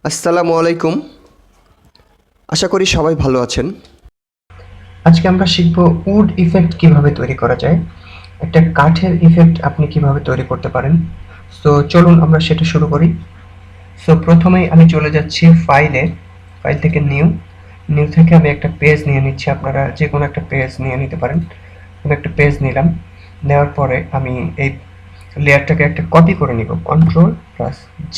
আসসালামু আলাইকুম। আশা করি সবাই ভালো আছেন। আজকে আমরা শিখব উড ইফেক্ট কিভাবে তৈরি করা যায়। একটা কাঠের ইফেক্ট আপনি কিভাবে তৈরি করতে পারেন। সো চলুন আমরা সেটা শুরু করি। সো প্রথমেই আমি চলে যাচ্ছি ফাইল থেকে নিউ থেকে আমি একটা পেজ নিয়ে নিচ্ছি। আপনারা যে কোনো একটা পেজ নিয়ে নিতে পারেন। আমি একটা পেজ নিলাম, নেওয়ার পরে আমি এই লেয়ারটাকে একটা কপি করে নিব, Ctrl+J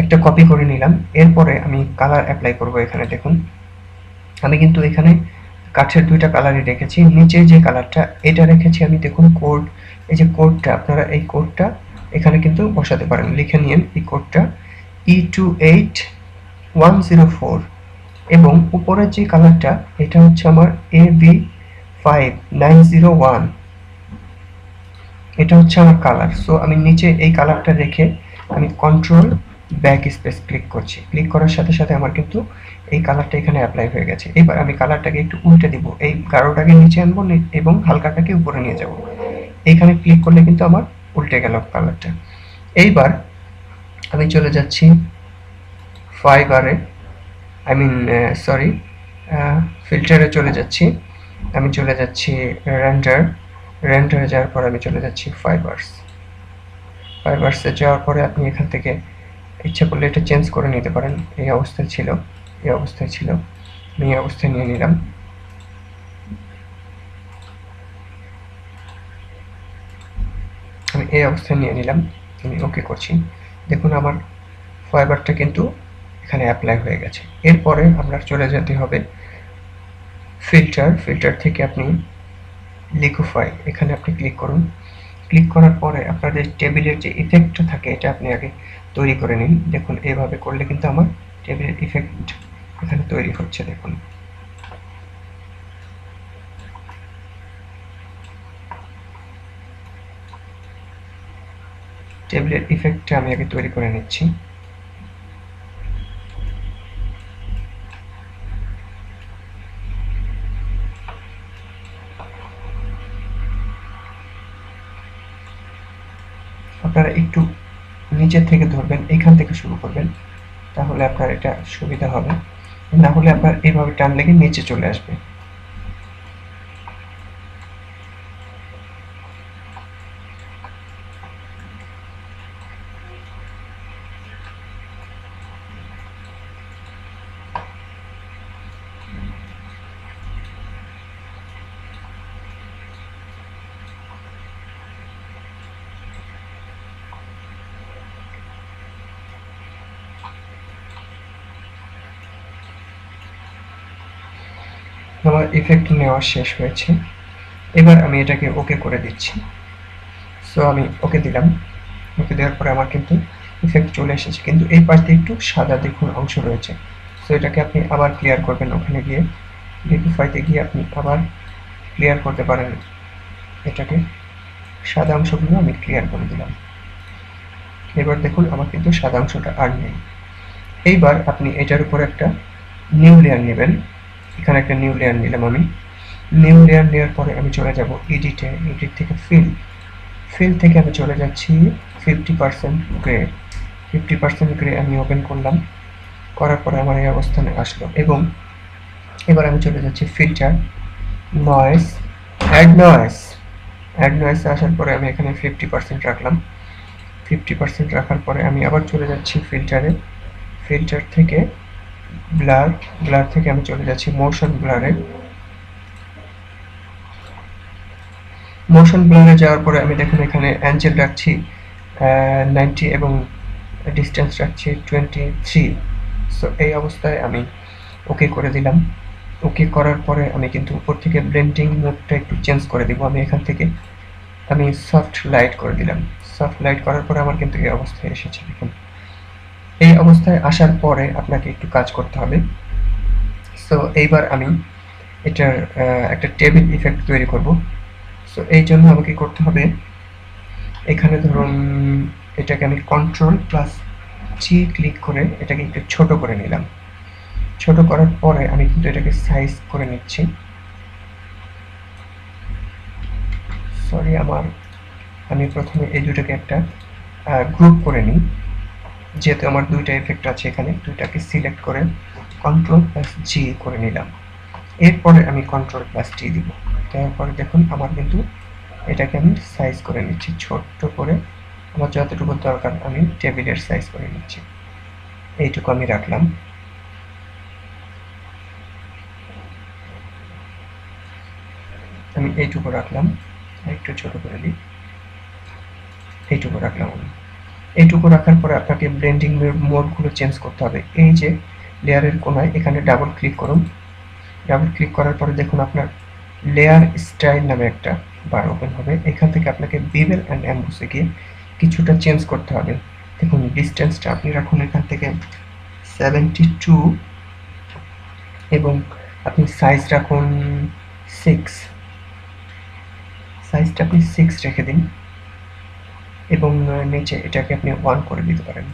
একটা কপি করে নিলাম। এরপরে আমি কালার অ্যাপ্লাই করব। এখানে দেখুন আমি কিন্তু এখানে কাঠের দুইটা কালারই রেখেছি। নিচে যে কালারটা এটা রেখেছি আমি, দেখুন কোড, এই যে কোডটা, আপনারা এই কোডটা এখানে কিন্তু বসাতে পারেন। লিখে নিন এই কোডটা E28104 এবং উপরের যে কালারটা এটা হচ্ছে আমার AB5901, এটা হচ্ছে আমার কালার। সো আমি নিচে এই কালারটা রেখে আমি কন্ট্রোল ব্যাক স্পেস ক্লিক করছি। ক্লিক করার সাথে সাথে আমার কিন্তু এই কালারটা এখানে অ্যাপ্লাই হয়ে গেছে। এবার আমি কালারটাকে একটু উল্টে দিব, এই গাঢ়টাকে নিচে আনবো এবং হালকাটাকে উপরে নিয়ে যাব। এইখানে ক্লিক করলে কিন্তু আমার উল্টে গেল কালারটা। এইবার আমি চলে যাচ্ছি ফাইবারে, আই মিন সরি ফিল্টারে চলে যাচ্ছি। আমি চলে যাচ্ছি রেন্ডারে যাওয়ার পর আমি চলে যাচ্ছি ফাইবার্সে যাওয়ার পরে আপনি এখান থেকে ইচ্ছা করলে এটা চেঞ্জ করে নিতে পারেন। এই অবস্থায় ছিল, আমি এই অবস্থায় নিয়ে নিলাম। আমি ওকে করছি। দেখুন আমার ফাইবারটা কিন্তু এখানে অ্যাপ্লাই হয়ে গেছে। এরপরে আপনার চলে যেতে হবে ফিল্টার থেকে আপনি লিকুইফাই, এখানে আপনি ক্লিক করুন। ক্লিক করার পরে আপনাদের টেবিলের যে ইফেক্টটা থাকে এটা আপনি আগে তৈরি করে নিন। দেখুন এইভাবে করলে কিন্তু আমার টেবিলের ইফেক্ট এখানে তৈরি হচ্ছে। দেখুন টেবিলের ইফেক্টটা আমি আগে তৈরি করে নিচ্ছি। আপনারা একটু নিচের থেকে ধরবেন, এখান থেকে শুরু করবেন, তাহলে আপনার এটা সুবিধা হবে। না হলে আপনার এইভাবে টান লেগে নিচে চলে আসবে। আমার ইফেক্ট নেওয়া শেষ হয়েছে। এবার আমি এটাকে ওকে করে দিচ্ছি। সো আমি ওকে দিলাম। ওকে দেওয়ার পরে আমার কিন্তু ইফেক্ট চলে এসেছে, কিন্তু এই পাশ দিয়ে একটু সাদা দেখুন অংশ রয়েছে। সো এটাকে আপনি আবার ক্লিয়ার করবেন। ওখানে গিয়ে লিকুইফাইতে গিয়ে আপনি আবার ক্লিয়ার করতে পারেন। এটাকে সাদা অংশগুলো আমি ক্লিয়ার করে দিলাম। এবার দেখুন আমার কিন্তু সাদা অংশটা আর নেই। এইবার আপনি এটার উপর একটা নিউ লেয়ার নেবেন। এখানে একটা নিউ লেয়ার নিলাম আমি। নিউ লেয়ার নেওয়ার পরে আমি চলে যাব এডিট থেকে ফিল থেকে আমি চলে যাচ্ছি 50% গ্রে। 50% গ্রে আমি ওপেন করলাম। করার পরে আমার এই অবস্থানে আসলো এবং এবার আমি চলে যাচ্ছি ফিল্টার, নয়েজ, অ্যাড নয়েজে আসার পরে আমি এখানে 50% রাখলাম। 50% রাখার পরে আমি আবার চলে যাচ্ছি ফিল্টার থেকে ব্লার থেকে আমি চলে যাচ্ছি মোশন ব্লারে যাওয়ার পরে আমি দেখুন এখানে অ্যাঞ্জেল রাখছি 90 এবং ডিস্টেন্স রাখছি 23। সো এই অবস্থায় আমি ওকে করে দিলাম। ওকে করার পরে আমি কিন্তু উপর থেকে ব্লেন্ডিং মোডটা একটু চেঞ্জ করে দিব। আমি এখান থেকে আমি সফট লাইট করে দিলাম। সফট লাইট করার পরে আমার কিন্তু এই অবস্থায় এসেছে। দেখুন এই অবস্থায় আসার পরে আপনাকে একটু কাজ করতে হবে। সো এইবার আমি এটার একটা টেবিল ইফেক্ট তৈরি করব। সো এই জন্য আমাকে করতে হবে, এখানে ধরুন এটাকে আমি Ctrl+G ক্লিক করে এটাকে একটু ছোট করে নিলাম। ছোট করার পরে আমি কিন্তু এটাকে সাইজ করে নিচ্ছি। সরি, আমার আমি প্রথমে এই দুটোকে একটা গ্রুপ করে নিই। যেহেতু আমার দুইটা এফেক্ট আছে এখানে, দুইটাকে সিলেক্ট করে Ctrl+G করে নিলাম। এরপরে আমি Ctrl+T দিব। তারপরে দেখুন আমার কিন্তু এটাকে আমি সাইজ করে নিচ্ছি ছোট্ট করে, আমার যতটুকু দরকার আমি টেবিলের সাইজ করে নিচ্ছি। এইটুকু আমি রাখলাম। আমি এইটুকু রাখলাম, একটু ছোট করে দিই। এইটুকু রাখলাম আমি। এইটুকু রাখার পরে আপনাকে ব্লেন্ডিং মোডগুলো চেঞ্জ করতে হবে। এই যে লেয়ারের কোনায় এখানে ডাবল ক্লিক করুন। ডাবল ক্লিক করার পরে দেখুন আপনার লেয়ার স্টাইল নামে একটা বার ওপেন হবে। এখান থেকে আপনাকে বিভেল অ্যান্ড এমবোসে গিয়ে কিছুটা চেঞ্জ করতে হবে। দেখুন ডিস্টেন্সটা আপনি রাখুন এখান থেকে 72 এবং আপনি সাইজ রাখুন 6। সাইজটা আপনি 6 রেখে দিন এবং নিচে এটাকে আপনি 1 করে দিতে পারেন।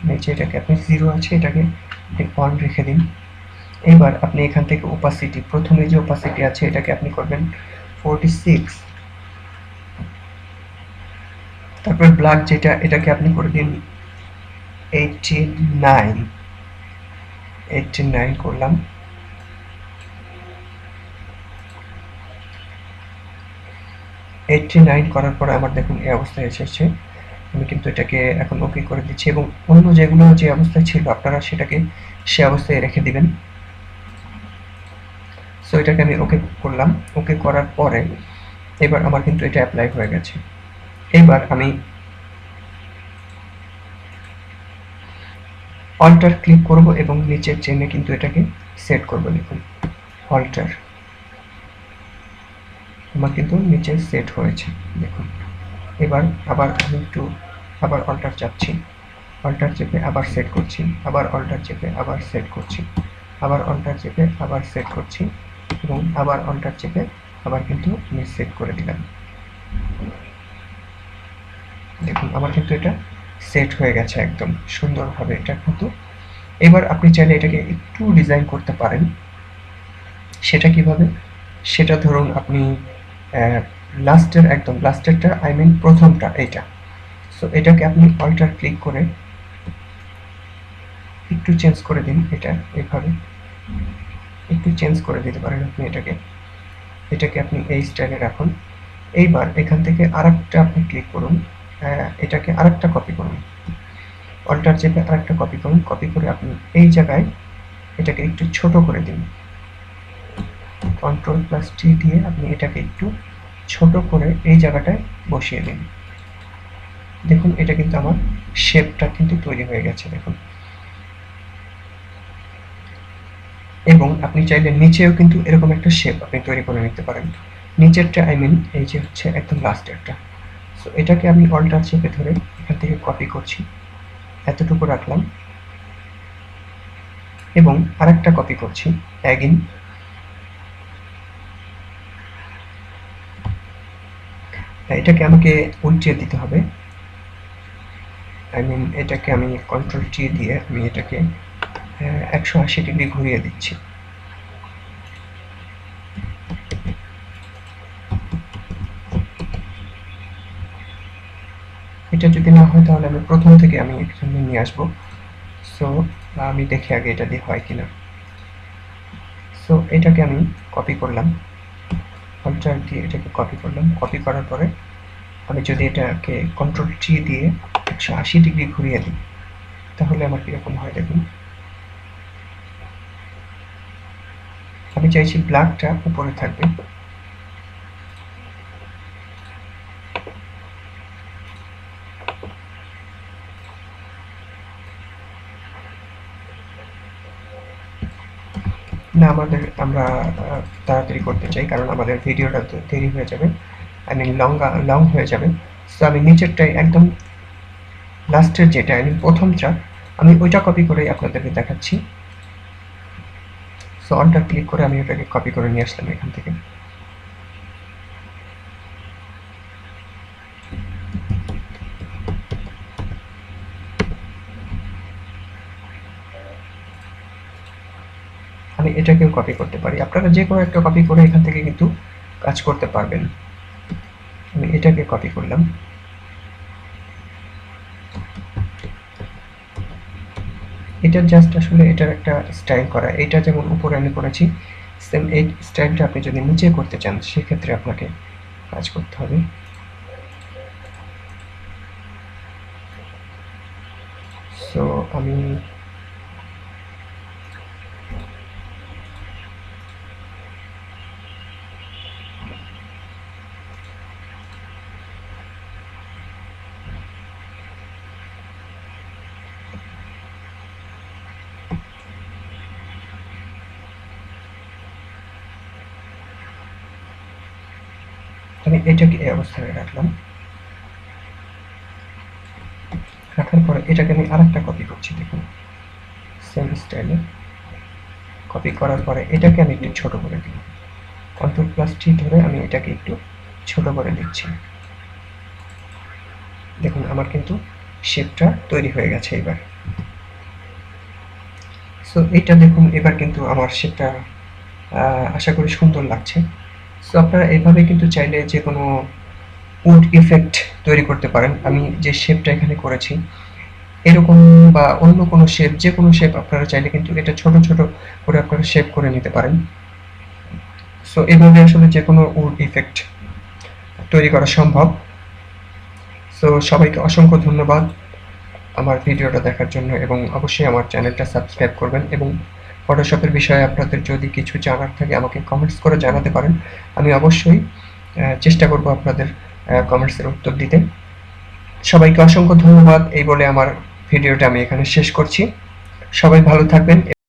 নিচে এটাকে আপনি 0 আছে, এটাকে আপনি 1 রেখে দিন। এবার আপনি এখান থেকে ওপাসিটি, প্রথমে যে ওপাসিটি আছে এটাকে আপনি করবেন 46। তারপর ব্ল্যাক যেটা, এটাকে আপনি করে দিন 89। 89 করলাম। করার পর আমার দেখুন এই অবস্থায় এসেছে। আমি কিন্তু এটাকে এখন ওকে করে দিচ্ছি এবং অন্য যেগুলো যে অবস্থায় ছিল আপনারা সেটাকে সে অবস্থায় রেখে দিবেন। সো এটাকে আমি ওকে করলাম। ওকে করার পরে এবার আমার কিন্তু এটা অ্যাপ্লাই হয়ে গেছে। এবার আমি অল্টার ক্লিক করব এবং নিচের চেনে কিন্তু এটাকে সেট করব। দেখুন অল্টার, আমার কিন্তু নিচে সেট হয়েছে দেখুন। এবার আবার আমি একটু আবার অল্টার চাপছি, অল্টার চেপে আবার সেট করছি, আবার অল্টার চেপে আবার সেট করছি, আবার অল্টার চেপে আবার সেট করছি এবং আবার অল্টার চেপে আবার কিন্তু আমি সেট করে দিলাম। দেখুন আমার কিন্তু এটা সেট হয়ে গেছে একদম সুন্দরভাবে এটা কিন্তু। এবার আপনি চাইলে এটাকে একটু ডিজাইন করতে পারেন। সেটা কিভাবে? সেটা ধরুন আপনি লাস্টের একদম লাস্টেরটা, আই মিন প্রথমটা এইটা। সো এটাকে আপনি অল্টার ক্লিক করে একটু চেঞ্জ করে দিন, এটা এইভাবে একটু চেঞ্জ করে দিতে পারেন আপনি এটাকে। এটাকে আপনি এই স্টাইলে রাখুন। এইবার এখান থেকে আরেকটা আপনি ক্লিক করুন, এটাকে আরেকটা কপি করুন, অল্টার চেপে আরেকটা কপি করুন। কপি করে আপনি এই জায়গায় এটাকে একটু ছোট করে দিন। Ctrl+T দিয়ে আপনি এটাকে একটু ছোট করে এই জায়গাটায় বসিয়ে দিন। দেখুন এটা কিন্তু আমার শেপটা কিন্তু তৈরি হয়ে গেছে দেখুন। এবং আপনি চাইলে নিচেও কিন্তু এরকম একটা শেপ আপনি তৈরি করে নিতে পারেন। নিচেরটা আই মিন এই যে হচ্ছে একদম লাস্টেরটা। সো এটাকে আমি অল্টার চেপে ধরে এখান থেকে কপি করছি, এতটুকু রাখলাম এবং আরেকটা কপি করছি অ্যাগেন। এটাকে আমাকে উল্টিয়ে দিতে হবে, আই মিন এটাকে আমি Ctrl+T দিয়ে আমি এটাকে 180 ডিগ্রি ঘুরিয়ে দিচ্ছি। এটা যদি না হয় তাহলে আমি প্রথম থেকে আমি এখানে নিয়ে আসবো। সো আমি দেখি আগে এটা দিয়ে হয় কিনা। সো এটাকে আমি কপি করলাম, অল্টার দিয়ে এটাকে কপি করলাম। কপি করার পরে আমি যদি এটাকে Ctrl+T দিয়ে 180 ডিগ্রি ঘুরিয়ে দিই তাহলে আমার কিরকম হয় দেখুন। আমি চাইছি ব্ল্যাকটা উপরে থাকবে। না আমরা তাড়াতাড়ি করতে চাই কারণ আমাদের ভিডিওটা দেরি হয়ে যাবে, আই মিন লং হয়ে যাবে। সো আমি নিচেরটাই একদম লাস্টের যেটা আই মিন প্রথমটা আমি ওইটা কপি করেই আপনাদেরকে দেখাচ্ছি। সো অল্টার ক্লিক করে আমি ওটাকে কপি করে নিয়ে আসলাম এখান থেকে। আমি এটাকেও কপি করতে পারি, আপনারা যে কোনো একটা কপি করে এখান থেকে কিন্তু কাজ করতে পারবেন। আমি এটাকে কপি করলাম, এটা জাস্ট আসলে এটার একটা স্টাইল করা, এটা যেমন উপরে আমি করেছি সেম এই স্টাইলটা আপনি যদি নিচে করতে চান সেক্ষেত্রে আপনাকে কাজ করতে হবে। সো আমি এটাকে এই অবস্থায় রাখলাম, রাখার পরে এটাকে আমি আরেকটা কপি করছি, দেখুন সেম স্টাইলে কপি করার পরে এটাকে আমি একটু ছোট করে দিই, Ctrl+T ধরে আমি এটাকে একটু ছোট করে দিচ্ছি। দেখুন আমার কিন্তু শেপটা তৈরি হয়ে গেছে এবার। সো এটা দেখুন এবার কিন্তু আমার শেপটা আশা করি সুন্দর লাগছে। সো আপনারা এইভাবে কিন্তু চাইলে যে কোনো উড ইফেক্ট তৈরি করতে পারেন। আমি যে শেপটা এখানে করেছি এরকম বা অন্য কোনো শেপ, যে কোনো শেপ আপনারা চাইলে কিন্তু এটা ছোট ছোট করে আপনারা শেপ করে নিতে পারেন। সো এভাবে আসলে যে কোনো উড ইফেক্ট তৈরি করা সম্ভব। সো সবাইকে অসংখ্য ধন্যবাদ আমার ভিডিওটা দেখার জন্য, এবং অবশ্যই আমার চ্যানেলটা সাবস্ক্রাইব করবেন, এবং ফটোশপের বিষয়ে আপনাদের যদি কিছু জানার থাকে আমাকে কমেন্টস করে জানাতে পারেন। আমি অবশ্যই চেষ্টা করব আপনাদের কমেন্টসের উত্তর দিতে। সবাইকে অসংখ্য ধন্যবাদ এই বলে আমার ভিডিওটা আমি এখানে শেষ করছি। সবাই ভালো থাকবেন।